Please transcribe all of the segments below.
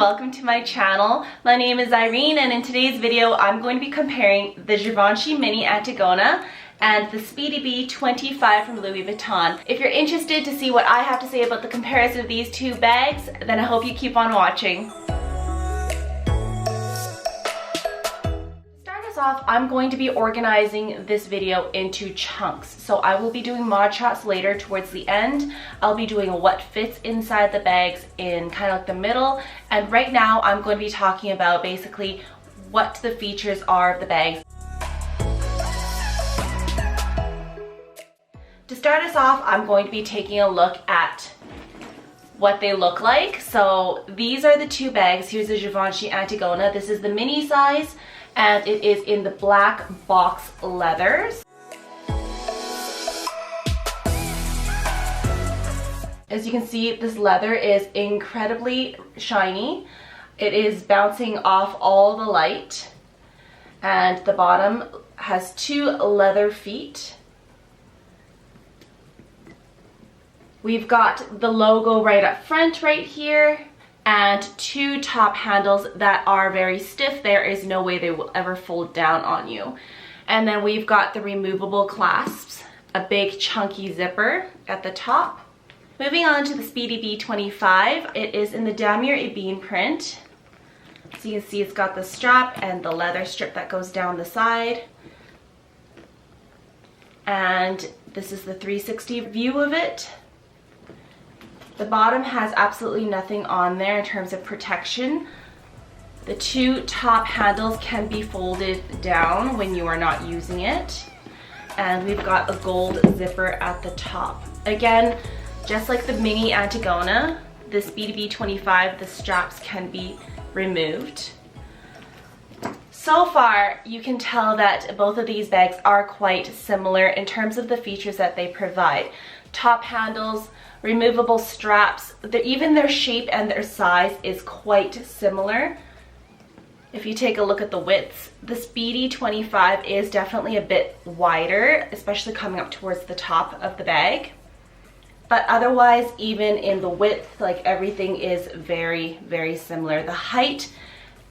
welcome to my channel. My name is Irene, and in today's video I'm going to be comparing the Givenchy Mini Antigona and the Speedy B 25 from Louis Vuitton. If you're interested to see what I have to say about the comparison of these two bags, then I hope you keep on watching. Off, I'm going to be organizing this video into chunks. So I will be doing mod shots later towards the end. I'll be doing what fits inside the bags in kind of like the middle. And right now I'm going to be talking about basically what the features are of the bags. To start us off, I'm going to be taking a look at what they look like. So these are the two bags. Here's the Givenchy Antigona. This is the mini size, and it is in the black box leathers. As you can see, this leather is incredibly shiny. It is bouncing off all the light, and the bottom has two leather feet. We've got the logo right up front right here, and two top handles that are very stiff. There is no way they will ever fold down on you. And then we've got the removable clasps, a big chunky zipper at the top. Moving on to the Speedy B 25, it is in the damier ebene print. So you can see it's got the strap and the leather strip that goes down the side. And this is the 360 view of it. The bottom has absolutely nothing on there in terms of protection. The two top handles can be folded down when you are not using it. And we've got a gold zipper at the top. Again, just like the mini Antigona, the Speedy B 25, the straps can be removed. So far, you can tell that both of these bags are quite similar in terms of the features that they provide. Top handles, removable straps, even their shape and their size is quite similar. If you take a look at the widths, the Speedy 25 is definitely a bit wider, especially coming up towards the top of the bag. But otherwise, even in the width, like everything is very, very similar. The height,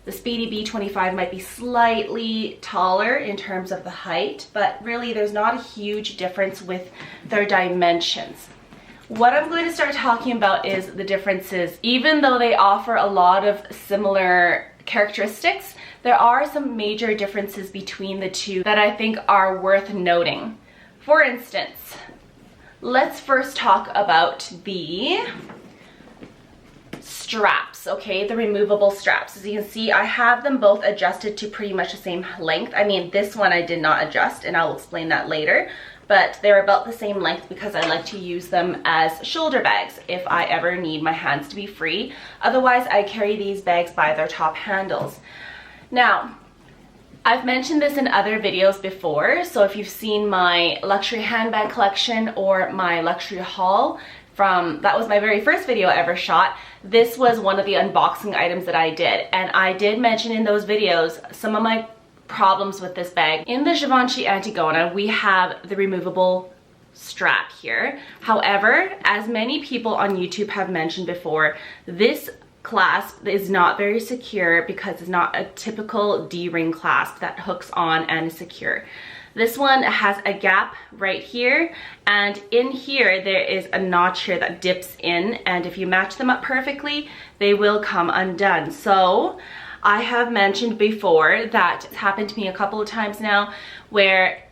the Speedy B 25 might be slightly taller in terms of the height, but really there's not a huge difference with their dimensions. What I'm going to start talking about is the differences. Even though they offer a lot of similar characteristics, there are some major differences between the two that I think are worth noting. For instance, let's first talk about the straps, okay, the removable straps. As you can see, I have them both adjusted to pretty much the same length. I mean, this one I did not adjust, and I'll explain that later. But they're about the same length because I like to use them as shoulder bags if I ever need my hands to be free. Otherwise, I carry these bags by their top handles. Now, I've mentioned this in other videos before, so if you've seen my luxury handbag collection or my luxury haul that was my very first video I ever shot, this was one of the unboxing items that I did. And I did mention in those videos some of my problems with this bag. In the Givenchy Antigona, we have the removable strap here. However, as many people on YouTube have mentioned before, this clasp is not very secure because it's not a typical D-ring clasp that hooks on and is secure. This one has a gap right here, and in here there is a notch here that dips in, and if you match them up perfectly, they will come undone. So I have mentioned before that it's happened to me a couple of times now where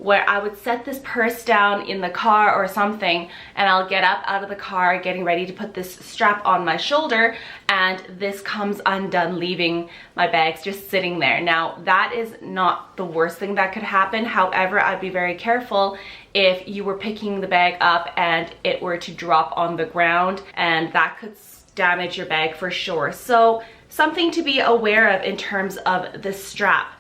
I would set this purse down in the car or something, and I'll get up out of the car getting ready to put this strap on my shoulder, and this comes undone, leaving my bags just sitting there. Now, that is not the worst thing that could happen. However, I'd be very careful if you were picking the bag up and it were to drop on the ground, and that could damage your bag for sure. So something to be aware of in terms of the strap.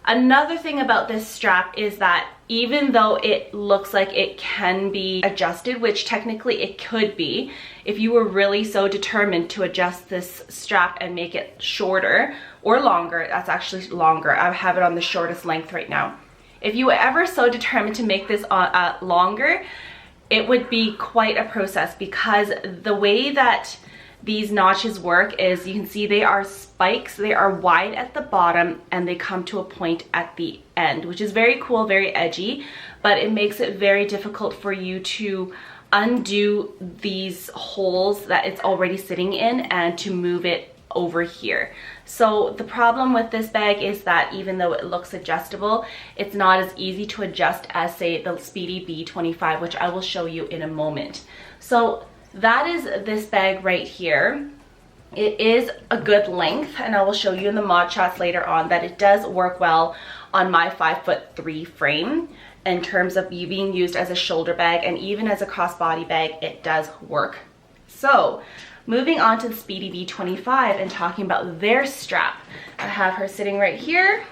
Another thing about this strap is that even though it looks like it can be adjusted, which technically it could be, if you were really so determined to adjust this strap and make it shorter or longer, that's actually longer. I have it on the shortest length right now. If you were ever so determined to make this longer, it would be quite a process because the way that these notches work is you can see they are spikes. They are wide at the bottom and they come to a point at the end, which is very cool, very edgy, but it makes it very difficult for you to undo these holes that it's already sitting in and to move it over here. So the problem with this bag is that even though it looks adjustable, it's not as easy to adjust as, say, the Speedy B 25, which I will show you in a moment. So that is this bag right here. It is a good length, and I will show you in the mod shots later on that it does work well on my 5'3" frame in terms of being used as a shoulder bag, and even as a crossbody bag it does work. So moving on to the Speedy B 25 and talking about their strap, I have her sitting right here.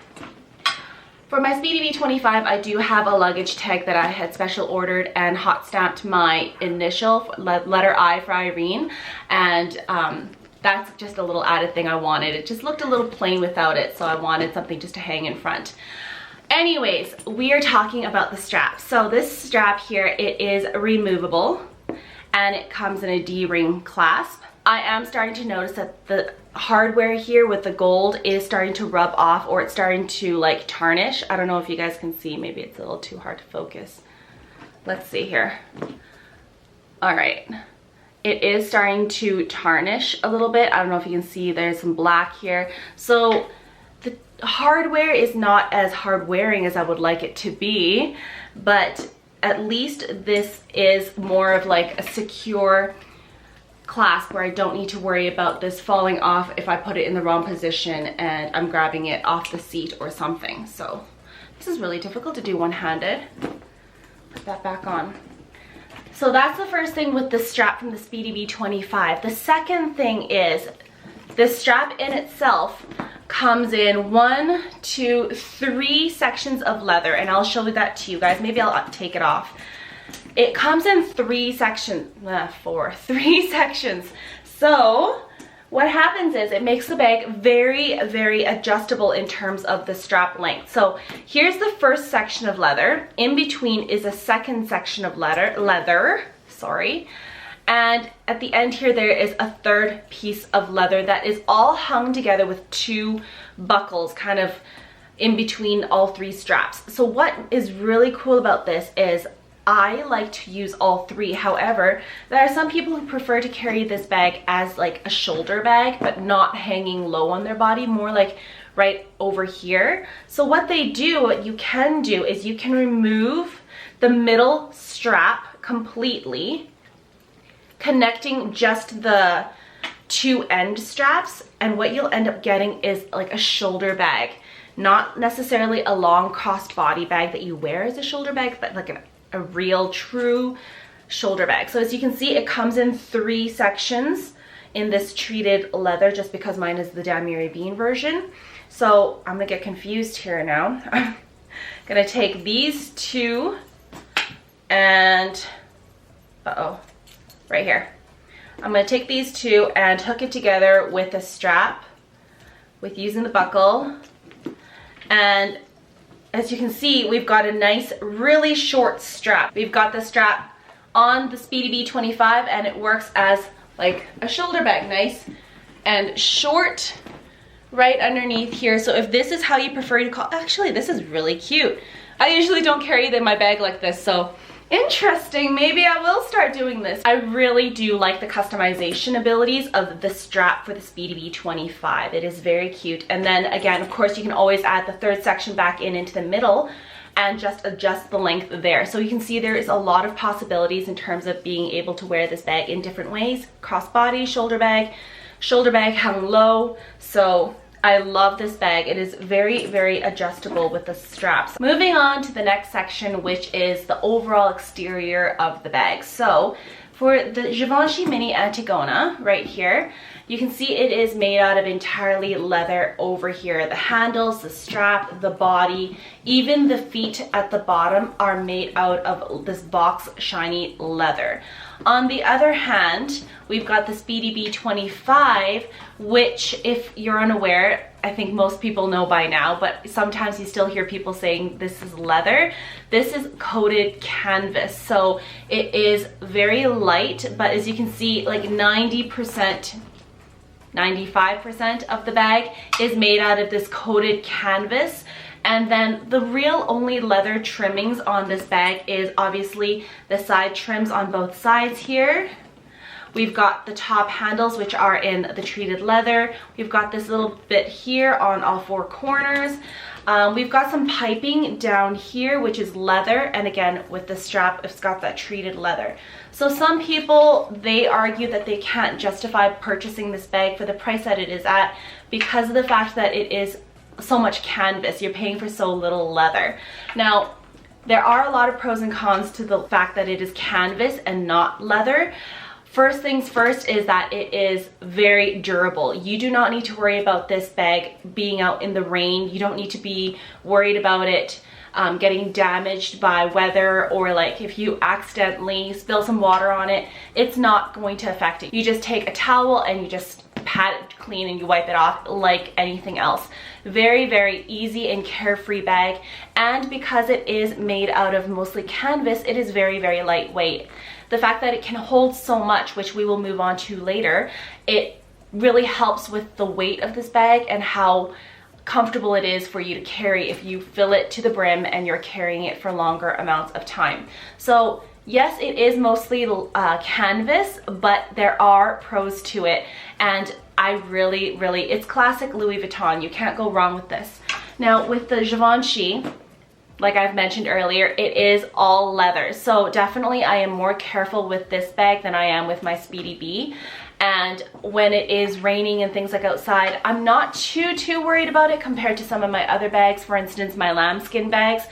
For my Speedy B 25, I do have a luggage tag that I had special ordered and hot stamped my initial letter I for Irene, and that's just a little added thing I wanted. It just looked a little plain without it, so I wanted something just to hang in front. Anyways, we are talking about the strap. So this strap here, it is removable and it comes in a D-ring clasp. I am starting to notice that the hardware here with the gold is starting to rub off, or it's starting to like tarnish. I don't know if you guys can see, maybe it's a little too hard to focus. Let's see here. All right, it is starting to tarnish a little bit. I don't know if you can see, there's some black here. So the hardware is not as hard wearing as I would like it to be, but at least this is more of like a secure clasp where I don't need to worry about this falling off if I put it in the wrong position and I'm grabbing it off the seat or something. So this is really difficult to do one-handed. Put that back on. So that's the first thing with the strap from the Speedy B 25. The second thing is the strap in itself comes in 1, 2, 3 sections of leather, and I'll show that to you guys. Maybe I'll take it off. It comes in 3 sections, 3 sections. So what happens is it makes the bag very, very adjustable in terms of the strap length. So here's the first section of leather. In between is a second section of leather, and at the end here there is a third piece of leather that is all hung together with 2 buckles kind of in between all 3 straps. So what is really cool about this is I like to use all 3. However, there are some people who prefer to carry this bag as like a shoulder bag, but not hanging low on their body, more like right over here. So what you can do is you can remove the middle strap completely, connecting just the 2 end straps, and what you'll end up getting is like a shoulder bag. Not necessarily a long crossbody bag that you wear as a shoulder bag, but like a real true shoulder bag. So as you can see, it comes in 3 sections in this treated leather, just because mine is the Damier Bean version. So I'm gonna get confused here now. I'm gonna take these 2 and right here. I'm gonna take these 2 and hook it together with a strap with using the buckle. And as you can see, we've got a nice, really short strap. We've got the strap on the Speedy B 25 and it works as like a shoulder bag, nice and short right underneath here. So if this is how you prefer to call, actually this is really cute. I usually don't carry it in my bag like this, so interesting, maybe I will start doing this. I really do like the customization abilities of the strap for the Speedy B 25. It is very cute. And then again, of course, you can always add the 3rd section back into the middle and just adjust the length there. So you can see there is a lot of possibilities in terms of being able to wear this bag in different ways. Crossbody, shoulder bag hung low. So I love this bag. It is very, very adjustable with the straps. Moving on to the next section, which is the overall exterior of the bag. So for the Givenchy Mini Antigona right here, You can see it is made out of entirely leather over here. The handles, the strap, the body, even the feet at the bottom are made out of this box shiny leather. On the other hand, we've got the Speedy B 25, which, if you're unaware, I think most people know by now, but sometimes you still hear people saying this is leather. This is coated canvas, so it is very light, but as you can see, like 90%, 95% of the bag is made out of this coated canvas. And then the real only leather trimmings on this bag is obviously the side trims on both sides here. We've got the top handles, which are in the treated leather. We've got this little bit here on all four corners. We've got some piping down here, which is leather. And again, with the strap, it's got that treated leather. So some people, they argue that they can't justify purchasing this bag for the price that it is at because of the fact that it is so much canvas. You're paying for so little leather. Now, there are a lot of pros and cons to the fact that it is canvas and not leather. First things first is that it is very durable. You do not need to worry about this bag being out in the rain. You don't need to be worried about it getting damaged by weather, or like if you accidentally spill some water on it, it's not going to affect it. You just take a towel and you just pat it clean and you wipe it off like anything else. Very, very easy and carefree bag. And because it is made out of mostly canvas, it is very, very lightweight. The fact that it can hold so much, which we will move on to later, it really helps with the weight of this bag and how comfortable it is for you to carry if you fill it to the brim and you're carrying it for longer amounts of time. So yes, it is mostly canvas, but there are pros to it. And I really, it's classic Louis Vuitton. You can't go wrong with this. Now with the Givenchy, like I've mentioned earlier, it is all leather. So definitely I am more careful with this bag than I am with my Speedy B. And when it is raining and things like outside, I'm not too worried about it compared to some of my other bags, for instance, my lambskin bags.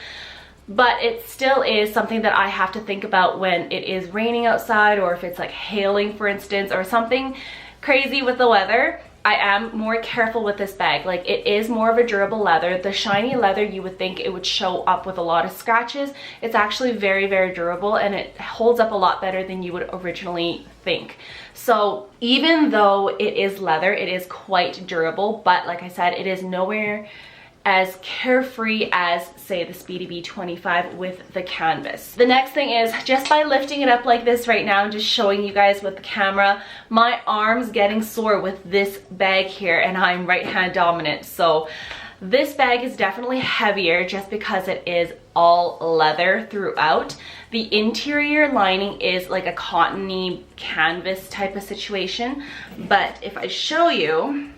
But it still is something that I have to think about when it is raining outside, or if it's like hailing, for instance, or something crazy with the weather. I am more careful with this bag. Like, it is more of a durable leather. The shiny leather, you would think it would show up with a lot of scratches. It's actually very, very durable, and it holds up a lot better than you would originally think. So even though it is leather, it is quite durable, but like I said, it is nowhere as carefree as, say, the Speedy B 25 with the canvas. The next thing is, just by lifting it up like this right now and just showing you guys with the camera, my arm's getting sore with this bag here, and I'm right hand dominant. So this bag is definitely heavier just because it is all leather throughout. The interior lining is like a cottony canvas type of situation, but if I show you,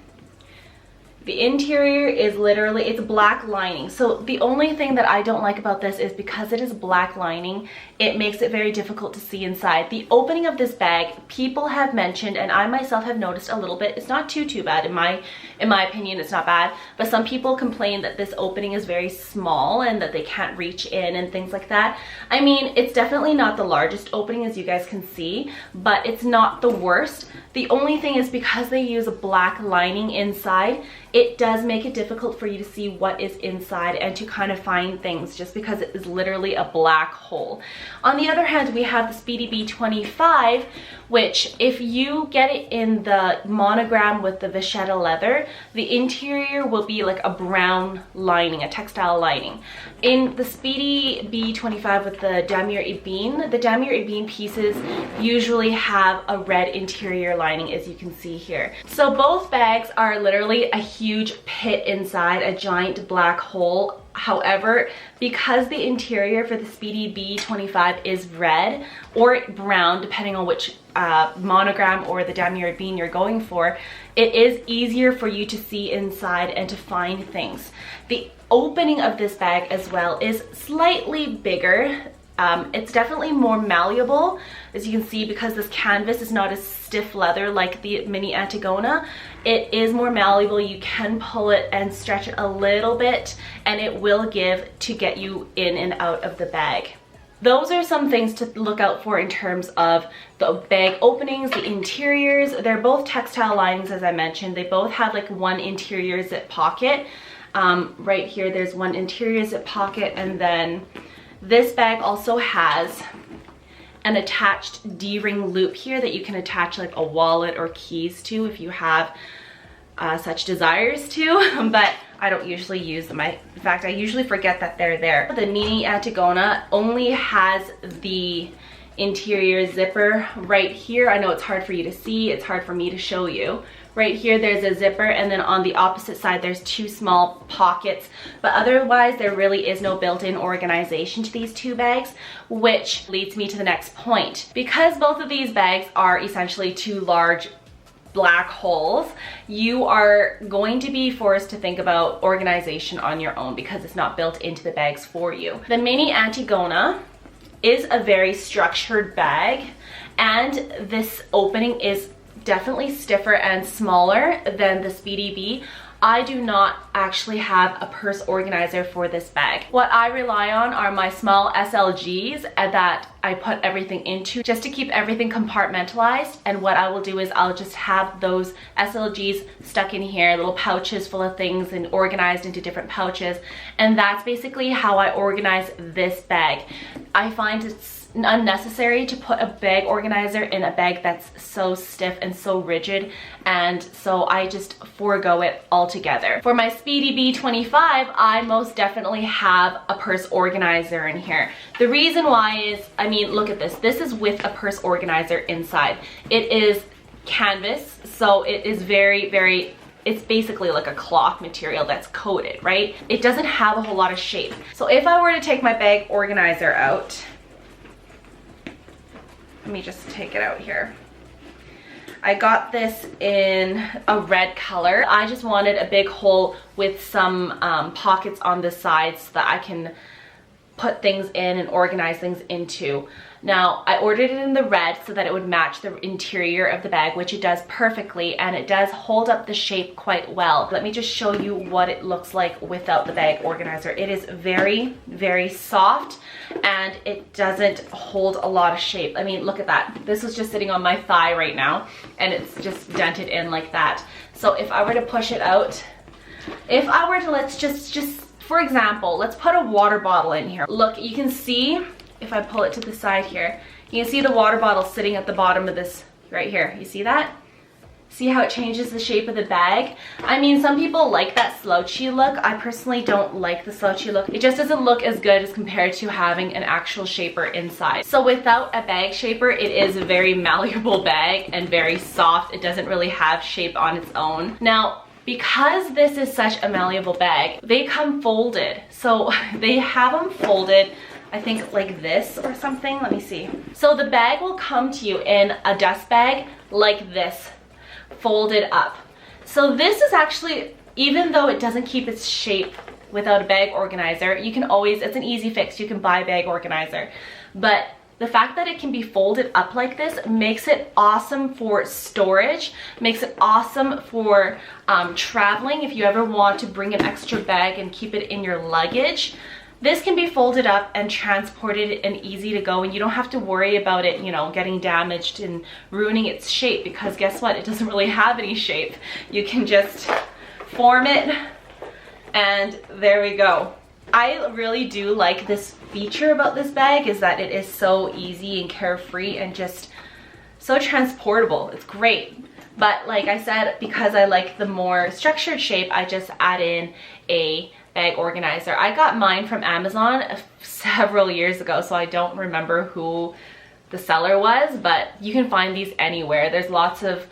the interior is literally, it's black lining. So the only thing that I don't like about this is because it is black lining, it makes it very difficult to see inside. The opening of this bag, people have mentioned, and I myself have noticed a little bit, it's not too bad. In my opinion, it's not bad. But some people complain that this opening is very small and that they can't reach in and things like that. I mean, it's definitely not the largest opening, as you guys can see, but it's not the worst. The only thing is, because they use a black lining inside, it does make it difficult for you to see what is inside and to kind of find things, just because it is literally a black hole. On the other hand, we have the Speedy B 25, which if you get it in the monogram with the Pochette leather, the interior will be like a brown lining, a textile lining. In the Speedy B 25 with the Damier Ebene, the Damier Ebene pieces usually have a red interior lining, as you can see here. So both bags are literally a huge pit inside, a giant black hole. However, because the interior for the Speedy B 25 is red or brown, depending on which monogram or the Damier Ebene you're going for, it is easier for you to see inside and to find things. The opening of this bag as well is slightly bigger. It's definitely more malleable, as you can see, because this canvas is not as stiff leather like the mini Antigona. It is more malleable. You can pull it and stretch it a little bit, and it will give to get you in and out of the bag. those are some things to look out for in terms of the bag openings, the interiors. They're both textile linings, as I mentioned. They both have like one interior zip pocket. Right here, there's one interior zip pocket, and then this bag also has an attached D-ring loop here that you can attach like a wallet or keys to if you have such desires to, but I don't usually use them. In fact, I usually forget that they're there. The mini Antigona only has the interior zipper right here. I know it's hard for you to see, it's hard for me to show you. Right here there's a zipper, and then on the opposite side there's two small pockets, but otherwise there really is no built-in organization to these two bags, which leads me to the next point. Because both of these bags are essentially two large black holes, you are going to be forced to think about organization on your own because it's not built into the bags for you. The mini Antigona is a very structured bag, and this opening is definitely stiffer and smaller than the Speedy B. I do not actually have a purse organizer for this bag. What I rely on are my small SLGs that I put everything into just to keep everything compartmentalized. And what I will do is I'll just have those SLGs stuck in here, little pouches full of things and organized into different pouches. And that's basically how I organize this bag. I find it's unnecessary to put a bag organizer in a bag that's so stiff and so rigid, and so I just forego it altogether. For my Speedy B 25, I most definitely have a purse organizer in here. The reason why is, I mean, look at this. This is with a purse organizer inside. It is canvas, so it is very, it's basically like a cloth material that's coated, right? It doesn't have a whole lot of shape. So if I were to take my bag organizer out, let me just take it out here. I got this in a red color. I just wanted a big hole with some pockets on the sides so that I can put things in and organize things into. Now, I ordered it in the red so that it would match the interior of the bag, which it does perfectly, and it does hold up the shape quite well. Let me just show you what it looks like without the bag organizer. It is very soft, and it doesn't hold a lot of shape. I mean, look at that. This is just sitting on my thigh right now, and it's just dented in like that. So if I were to push it out, if I were to, let's just for example, let's put a water bottle in here. Look, you can see, if I pull it to the side here, you can see the water bottle sitting at the bottom of this right here. You see that? See how it changes the shape of the bag? I mean, some people like that slouchy look. I personally don't like the slouchy look. It just doesn't look as good as compared to having an actual shaper inside. So without a bag shaper, it is a very malleable bag and very soft. It doesn't really have shape on its own. Now, because this is such a malleable bag, they come folded. So they have them folded, I think like this or something. Let me see. So the bag will come to you in a dust bag like this, folded up. So this is actually, even though it doesn't keep its shape without a bag organizer, you can always, it's an easy fix. You can buy a bag organizer. But the fact that it can be folded up like this makes it awesome for storage, makes it awesome for traveling if you ever want to bring an extra bag and keep it in your luggage. This can be folded up and transported and easy to go, and you don't have to worry about it, you know, getting damaged and ruining its shape, because guess what? It doesn't really have any shape. You can just form it, and there we go. I really do like this feature about this bag, is that it is so easy and carefree and just so transportable. It's great. But like I said, because I like the more structured shape, I just add in a bag organizer. I got mine from Amazon several years ago, so I don't remember who the seller was, but you can find these anywhere. There's lots of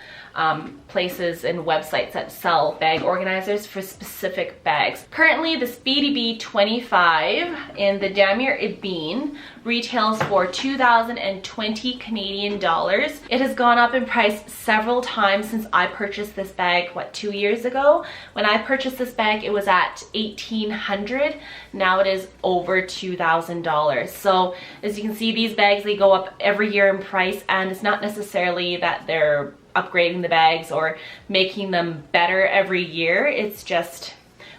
places and websites that sell bag organizers for specific bags. Currently, the Speedy B 25 in the Damier Ebene retails for 2,020 Canadian dollars. It has gone up in price several times since I purchased this bag, what, 2 years ago? When I purchased this bag, it was at $1,800. Now it is over $2,000. So as you can see, these bags, they go up every year in price, and it's not necessarily that they're upgrading the bags or making them better every year. It's just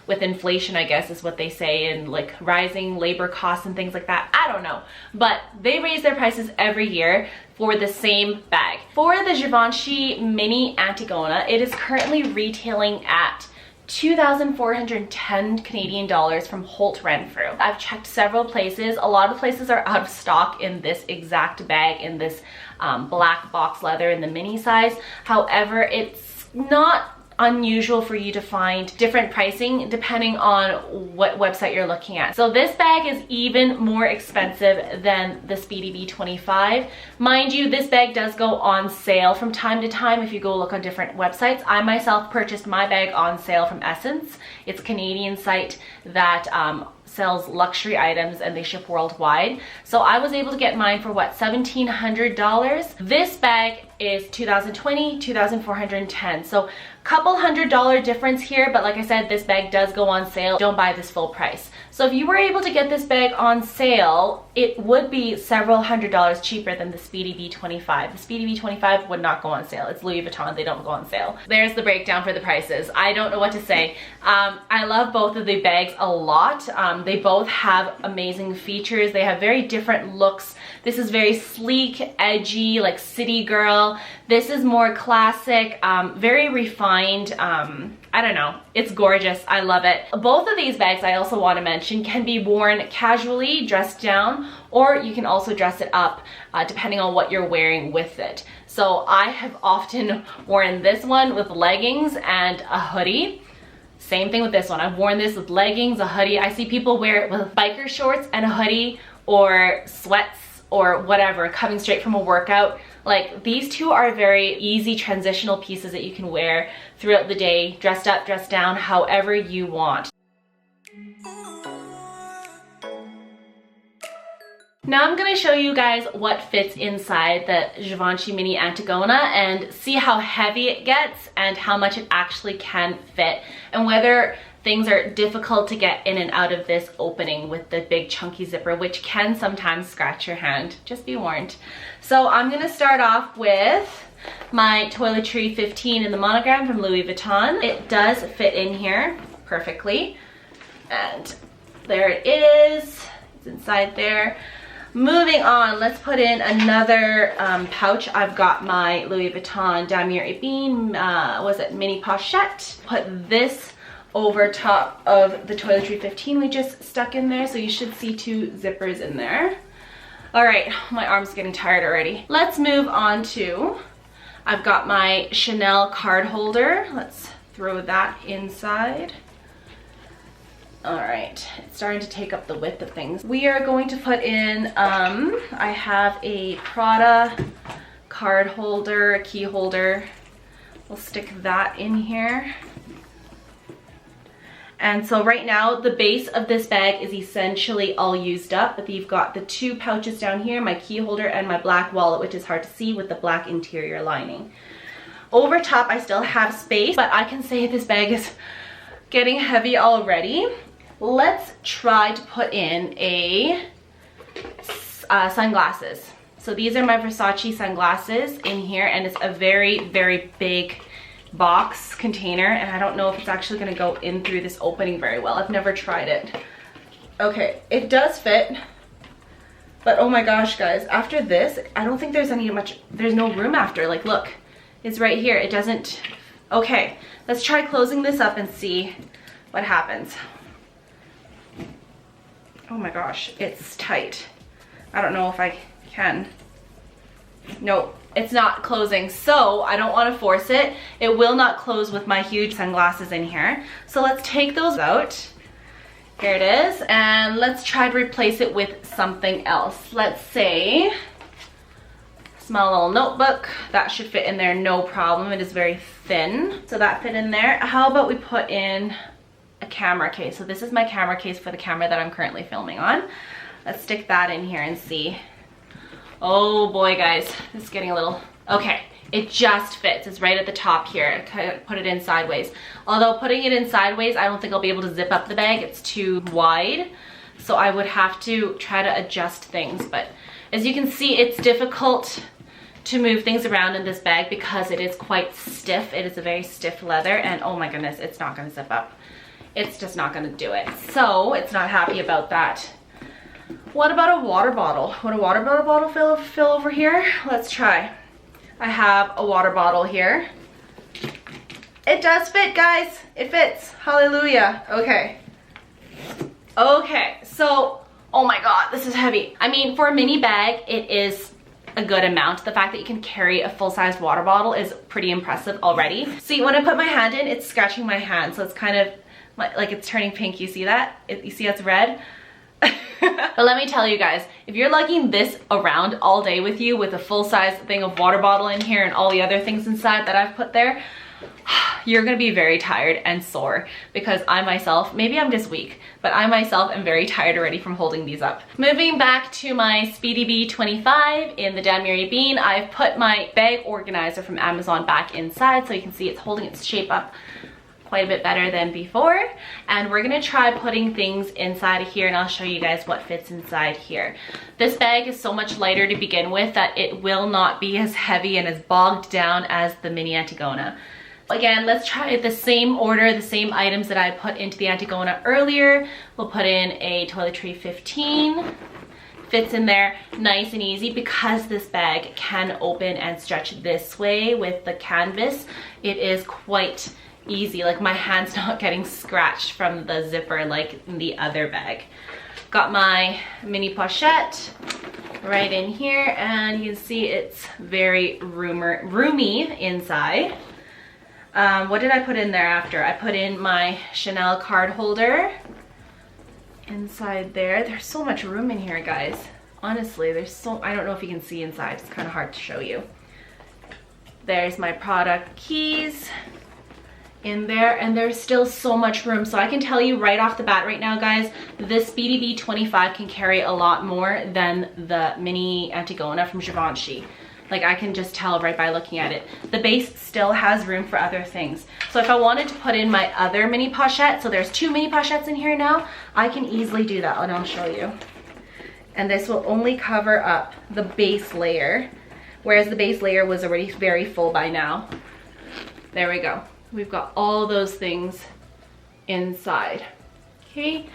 with inflation, I guess is what they say, and like rising labor costs and things like that. I don't know, but they raise their prices every year for the same bag. For the Givenchy Mini Antigona, it is currently retailing at 2,410 Canadian dollars from Holt Renfrew. I've checked several places. A lot of places are out of stock in this exact bag, in this black box leather in the mini size. However, it's not unusual for you to find different pricing depending on what website you're looking at. So this bag is even more expensive than the Speedy B 25. Mind you, this bag does go on sale from time to time if you go look on different websites. I myself purchased my bag on sale from Essence. It's a Canadian site that sells luxury items and they ship worldwide. So I was able to get mine for what, $1,700? This bag is 2020, 2,410. So couple $100 difference here, but like I said, this bag does go on sale. Don't buy this full price. So if you were able to get this bag on sale, it would be several $100s cheaper than the Speedy B 25. The Speedy B 25 would not go on sale. It's Louis Vuitton, they don't go on sale. There's the breakdown for the prices. I don't know what to say. I love both of the bags a lot. They both have amazing features. They have very different looks. This is very sleek, edgy, like city girl. This is more classic, very refined. I don't know, it's gorgeous. I love it. Both of these bags, I also want to mention, can be worn casually, dressed down, or you can also dress it up depending on what you're wearing with it. So I have often worn this one with leggings and a hoodie. Same thing with this one. I've worn this with leggings, a hoodie. I see people wear it with biker shorts and a hoodie, or sweats or whatever, coming straight from a workout. Like, these two are very easy transitional pieces that you can wear throughout the day, dressed up, dressed down, however you want. Now I'm going to show you guys what fits inside the Givenchy Mini Antigona and see how heavy it gets and how much it actually can fit, and whether things are difficult to get in and out of this opening with the big chunky zipper, which can sometimes scratch your hand. Just be warned. So I'm gonna start off with my Toiletry 15 in the monogram from Louis Vuitton. It does fit in here perfectly. And there it is. It's inside there. Moving on, let's put in another pouch. I've got my Louis Vuitton Damier Ebene, was it Mini Pochette? Put this over top of the Toiletry 15 we just stuck in there, so you should see two zippers in there. All right, my arm's getting tired already. Let's move on to, I've got my Chanel card holder. Let's throw that inside. All right, it's starting to take up the width of things. We are going to put in, I have a Prada card holder, key holder. We'll stick that in here. And so right now the base of this bag is essentially all used up, but you've got the two pouches down here, my key holder and my black wallet, which is hard to see with the black interior lining. Over top I still have space, but I can say this bag is getting heavy already. Let's try to put in a sunglasses. So these are my Versace sunglasses in here, and it's a very, very big box container, and I don't know if it's actually going to go in through this opening very well. I've never tried it. Okay, it does fit, but oh my gosh guys, after this I don't think there's there's no room after. Like, look, it's right here. It doesn't. Okay, let's try closing this up and see what happens. Oh my gosh, it's tight. I don't know if I can. No, it's not closing, so I don't want to force it. It will not close with my huge sunglasses in here. So let's take those out. Here it is, and let's try to replace it with something else. Let's say small little notebook. That should fit in there no problem. It is very thin, so that fit in there. How about we put in a camera case? So this is my camera case for the camera that I'm currently filming on. Let's stick that in here and see. Oh boy guys, this is getting a little, okay, it just fits. It's right at the top here. I put it in sideways. Although putting it in sideways, I don't think I'll be able to zip up the bag. It's too wide. So I would have to try to adjust things. But as you can see, it's difficult to move things around in this bag because it is quite stiff. It is a very stiff leather, and oh my goodness, it's not gonna zip up. it's just not gonna do it. So it's not happy about that. What about a water bottle? Would a water bottle fill over here? Let's try. I have a water bottle here. It does fit, guys. It fits. Hallelujah. Okay. Okay, so, oh my God, this is heavy. I mean, for a mini bag, it is a good amount. The fact that you can carry a full-size water bottle is pretty impressive already. See, when I put my hand in, it's scratching my hand, so it's kind of like it's turning pink. You see that? You see it's red? But let me tell you guys, if you're lugging this around all day with you with a full-size thing of water bottle in here and all the other things inside that I've put there, you're gonna be very tired and sore, because I myself, maybe I'm just weak, but I myself am very tired already from holding these up. Moving back to my Speedy B 25 in the Damier Bean, I've put my bag organizer from Amazon back inside so you can see it's holding its shape up quite a bit better than before. And we're gonna try putting things inside of here, and I'll show you guys what fits inside here. This bag is so much lighter to begin with that it will not be as heavy and as bogged down as the mini Antigona. Again, let's try the same order, the same items that I put into the Antigona earlier. We'll put in a toiletry 15. Fits in there nice and easy because this bag can open and stretch this way with the canvas. It is quite easy. Like, my hand's not getting scratched from the zipper like in the other bag. Got my mini pochette right in here, and you can see it's very roomy inside. What did I put in there after? I put in my Chanel card holder inside there. There's so much room in here, guys. Honestly, I don't know if you can see inside. It's kind of hard to show you. There's my product keys in there, and there's still so much room. So I can tell you right off the bat right now, guys, this Speedy B 25 can carry a lot more than the mini Antigona from Givenchy. Like, I can just tell right by looking at it. The base still has room for other things. So if I wanted to put in my other mini pochette, so there's 2 mini pochettes in here now, I can easily do that, and I'll show you. And this will only cover up the base layer, whereas the base layer was already very full by now. There we go. We've got all those things inside. Okay,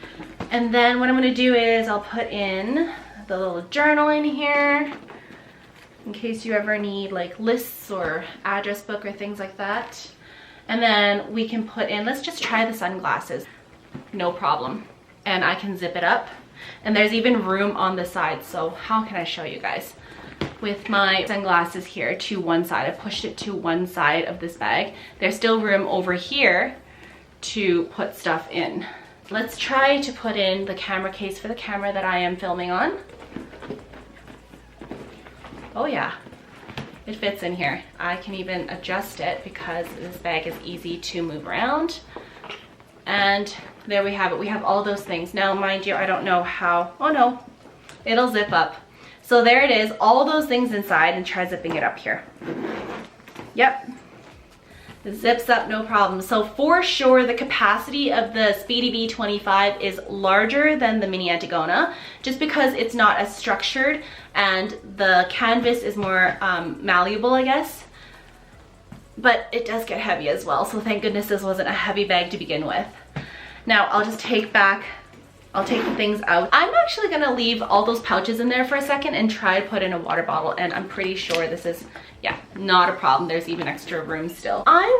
and then what I'm gonna do is I'll put in the little journal in here, in case you ever need like lists or address book or things like that. And then we can put in, let's just try the sunglasses, no problem. And I can zip it up, and there's even room on the side. So how can I show you guys? With my sunglasses here to one side, I pushed it to one side of this bag. There's still room over here to put stuff in. Let's try to put in the camera case for the camera that I am filming on. Oh yeah, it fits in here. I can even adjust it because this bag is easy to move around. And there we have it. We have all those things. Now, mind you, I don't know how, oh no, it'll zip up. So there it is, all those things inside, and try zipping it up here. Yep, it zips up no problem. So for sure, the capacity of the Speedy B 25 is larger than the mini Antigona, just because it's not as structured and the canvas is more malleable, I guess. But it does get heavy as well, so thank goodness this wasn't a heavy bag to begin with. Now I'll just take the things out. I'm actually gonna leave all those pouches in there for a second and try to put in a water bottle, and I'm pretty sure this is, yeah, not a problem. There's even extra room still. I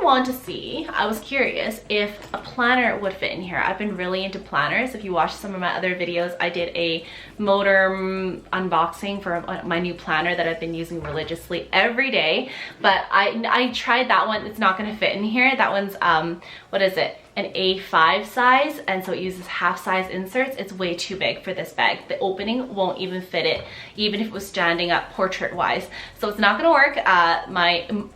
was curious if a planner would fit in here. I've been really into planners. If you watch some of my other videos, I did a motor unboxing for my new planner that I've been using religiously every day, but I tried that one. It's not gonna fit in here. That one's, what is it? An A5 size, and so it uses half size inserts. It's way too big for this bag. The opening won't even fit it, even if it was standing up portrait wise. So it's not gonna work.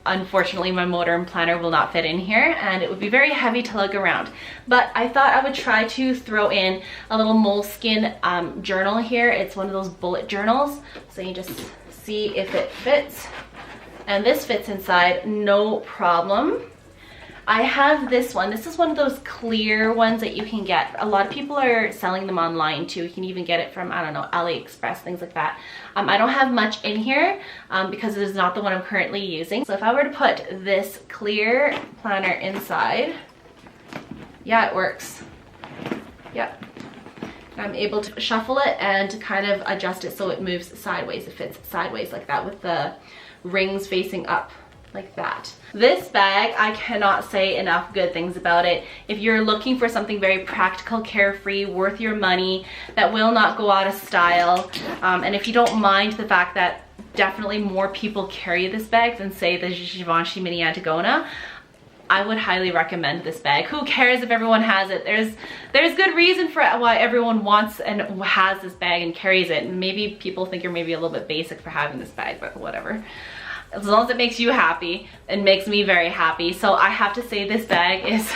Unfortunately, my motor and planner will not fit in here, and it would be very heavy to lug around. But I thought I would try to throw in a little moleskin journal here. It's one of those bullet journals, so you just see if it fits. And this fits inside, no problem. I have this one. This is one of those clear ones that you can get. A lot of people are selling them online too. You can even get it from, I don't know, AliExpress, things like that. I don't have much in here because it is not the one I'm currently using. So if I were to put this clear planner inside, yeah, it works. Yep. I'm able to shuffle it and kind of adjust it so it moves sideways. It fits sideways like that with the rings facing up like that. This bag, I cannot say enough good things about it. If you're looking for something very practical, carefree, worth your money, that will not go out of style, and if you don't mind the fact that definitely more people carry this bag than say the Givenchy Mini Antigona, I would highly recommend this bag. Who cares if everyone has it? There's good reason for why everyone wants and has this bag and carries it. And maybe people think you're maybe a little bit basic for having this bag, but whatever. As long as it makes you happy, it makes me very happy. So I have to say this bag is,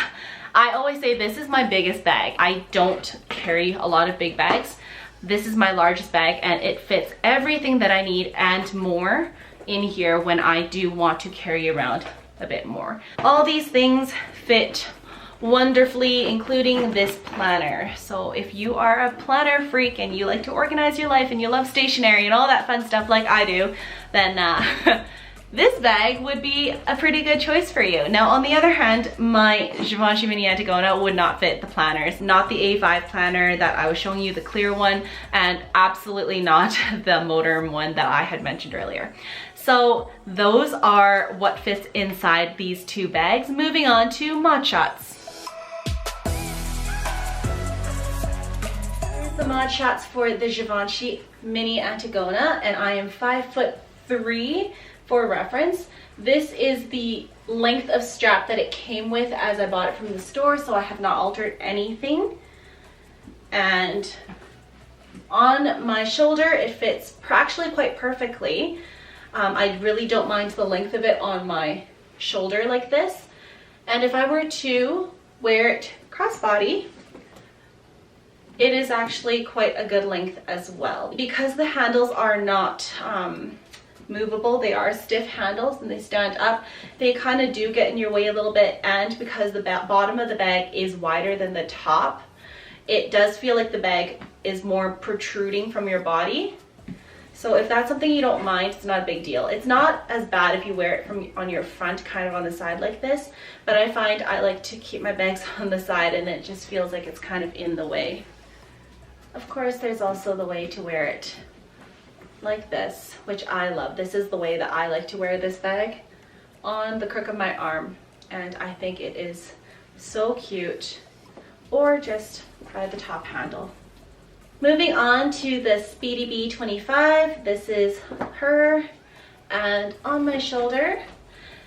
I always say this is my biggest bag. I don't carry a lot of big bags. This is my largest bag and it fits everything that I need and more in here when I do want to carry around a bit more. All these things fit wonderfully, including this planner. So if you are a planner freak and you like to organize your life and you love stationery and all that fun stuff like I do, then this bag would be a pretty good choice for you. Now, on the other hand, my Givenchy Mini Antigona would not fit the planners. Not the A5 planner that I was showing you, the clear one, and absolutely not the Motorm one that I had mentioned earlier. So those are what fits inside these two bags. Moving on to mod shots. Here's the mod shots for the Givenchy Mini Antigona, and I am 5'3" for reference. This is the length of strap that it came with as I bought it from the store, so I have not altered anything. And on my shoulder, it fits actually quite perfectly. I really don't mind the length of it on my shoulder like this. And if I were to wear it crossbody, it is actually quite a good length as well. Because the handles are not movable, they are stiff handles and they stand up, they kind of do get in your way a little bit, and because the bottom of the bag is wider than the top, it does feel like the bag is more protruding from your body. So if that's something you don't mind, it's not a big deal. It's not as bad if you wear it from on your front, kind of on the side like this, but I find I like to keep my bags on the side and it just feels like it's kind of in the way. Of course, there's also the way to wear it like this, which I love. This is the way that I like to wear this bag, on the crook of my arm, and I think it is so cute, or just by the top handle. Moving on to the Speedy B 25. This is her, and on my shoulder.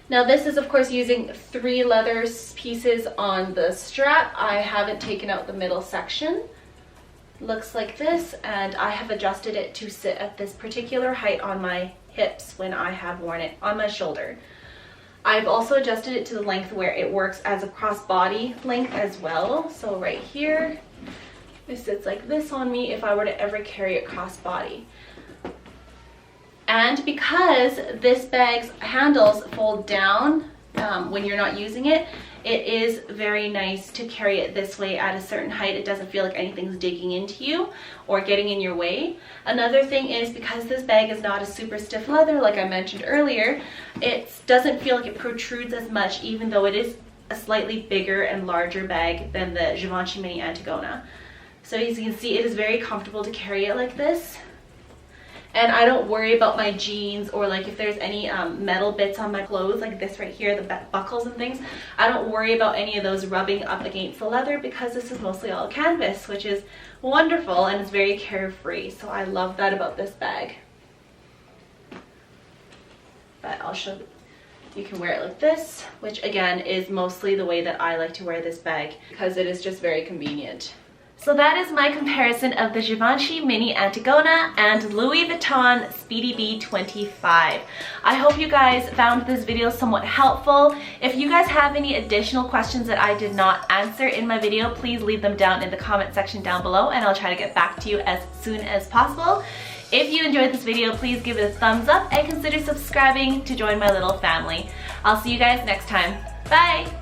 Now this is of course using 3 leather pieces on the strap. I haven't taken out the middle section. Looks like this, and I have adjusted it to sit at this particular height on my hips when I have worn it on my shoulder. I've also adjusted it to the length where it works as a crossbody length as well. So right here, it sits like this on me if I were to ever carry it crossbody. And because this bag's handles fold down when you're not using it, it is very nice to carry it this way at a certain height. It doesn't feel like anything's digging into you or getting in your way. Another thing is, because this bag is not a super stiff leather like I mentioned earlier, it doesn't feel like it protrudes as much, even though it is a slightly bigger and larger bag than the Givenchy Mini Antigona. So as you can see, it is very comfortable to carry it like this. And I don't worry about my jeans, or like if there's any metal bits on my clothes like this right here, the buckles and things, I don't worry about any of those rubbing up against the leather, because this is mostly all canvas, which is wonderful and it's very carefree. So I love that about this bag. But I'll show you. You can wear it like this, which again is mostly the way that I like to wear this bag, because it is just very convenient. So that is my comparison of the Givenchy Mini Antigona and Louis Vuitton Speedy B 25. I hope you guys found this video somewhat helpful. If you guys have any additional questions that I did not answer in my video, please leave them down in the comment section down below and I'll try to get back to you as soon as possible. If you enjoyed this video, please give it a thumbs up and consider subscribing to join my little family. I'll see you guys next time. Bye!